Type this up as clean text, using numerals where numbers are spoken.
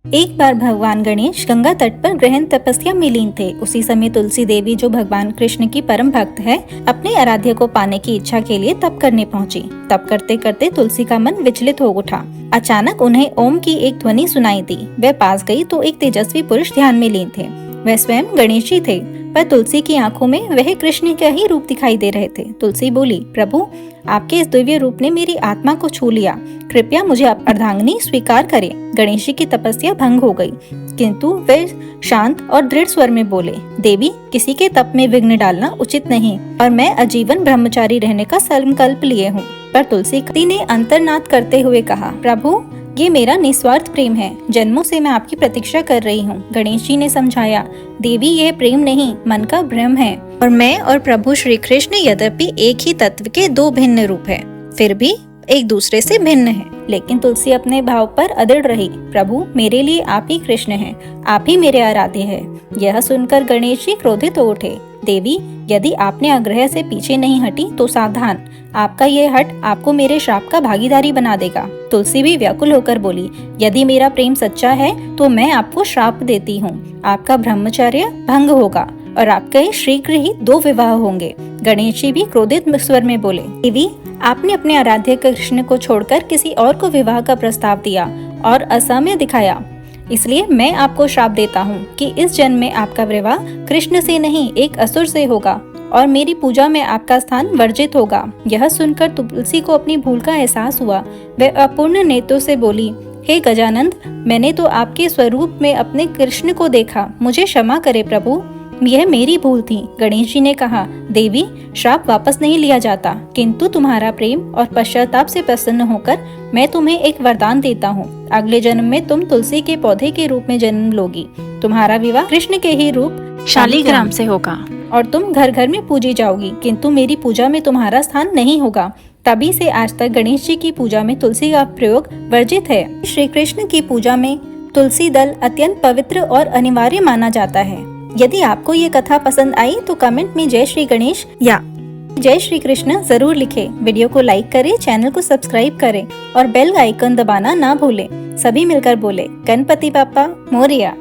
एक बार भगवान गणेश गंगा तट पर गहन तपस्या में लीन थे। उसी समय तुलसी देवी, जो भगवान कृष्ण की परम भक्त है, अपने आराध्य को पाने की इच्छा के लिए तप करने पहुंची। तप करते करते तुलसी का मन विचलित हो उठा। अचानक उन्हें ओम की एक ध्वनि सुनाई दी। वह पास गई तो एक तेजस्वी पुरुष ध्यान में लीन थे। वह स्वयं गणेश जी थे, पर तुलसी की आंखों में वह कृष्ण का ही रूप दिखाई दे रहे थे। तुलसी बोली, प्रभु, आपके इस दिव्य रूप ने मेरी आत्मा को छू लिया। कृपया मुझे अर्धांगिनी स्वीकार करें। गणेश जी की तपस्या भंग हो गई, किंतु वे शांत और दृढ़ स्वर में बोले, देवी, किसी के तप में विघ्न डालना उचित नहीं और मैं आजीवन ब्रह्मचारी रहने का संकल्प लिए हूँ। पर तुलसी ने अंतर्नाद करते हुए कहा, प्रभु, ये मेरा निस्वार्थ प्रेम है। जन्मों से मैं आपकी प्रतीक्षा कर रही हूँ। गणेश जी ने समझाया, देवी, यह प्रेम नहीं, मन का भ्रम है और मैं और प्रभु श्री कृष्ण यद्यपि एक ही तत्व के दो भिन्न रूप है, फिर भी एक दूसरे से भिन्न है। लेकिन तुलसी अपने भाव पर अडिग रही। प्रभु, मेरे लिए आप ही कृष्ण हैं, आप ही मेरे आराध्य हैं। यह सुनकर गणेश जी क्रोधित हो उठे। देवी, यदि आपने आग्रह से पीछे नहीं हटी तो सावधान, आपका यह हट आपको मेरे श्राप का भागीदारी बना देगा। तुलसी भी व्याकुल होकर बोली, यदि मेरा प्रेम सच्चा है तो मैं आपको श्राप देती हूँ। आपका ब्रह्मचर्य भंग होगा और आपके शीघ्र ही 2 विवाह होंगे। गणेश जी भी क्रोधित स्वर में बोले, देवी, आपने अपने आराध्य कृष्ण को छोड़कर किसी और को विवाह का प्रस्ताव दिया और असमय दिखाया, इसलिए मैं आपको श्राप देता हूँ कि इस जन्म में आपका विवाह कृष्ण से नहीं, एक असुर से होगा और मेरी पूजा में आपका स्थान वर्जित होगा। यह सुनकर तुलसी को अपनी भूल का एहसास हुआ। वह अपूर्ण नेत्रों से बोली, हे गजानंद, मैंने तो आपके स्वरूप में अपने कृष्ण को देखा, मुझे क्षमा करे प्रभु, यह मेरी भूल थी। गणेश जी ने कहा, देवी, श्राप वापस नहीं लिया जाता, किंतु तुम्हारा प्रेम और पश्चाताप से प्रसन्न होकर मैं तुम्हें एक वरदान देता हूँ। अगले जन्म में तुम तुलसी के पौधे के रूप में जन्म लोगी। तुम्हारा विवाह कृष्ण के ही रूप शालिग्राम से होगा और तुम घर घर में पूजी जाओगी, किंतु मेरी पूजा में तुम्हारा स्थान नहीं होगा। तभी से आज तक गणेश जी की पूजा में तुलसी का प्रयोग वर्जित है। श्री कृष्ण की पूजा में तुलसी दल अत्यंत पवित्र और अनिवार्य माना जाता है। यदि आपको ये कथा पसंद आई तो कमेंट में जय श्री गणेश या जय श्री कृष्ण जरूर लिखें। वीडियो को लाइक करें, चैनल को सब्सक्राइब करें और बेल आइकन दबाना ना भूलें। सभी मिलकर बोले, गणपति बाप्पा मोरया।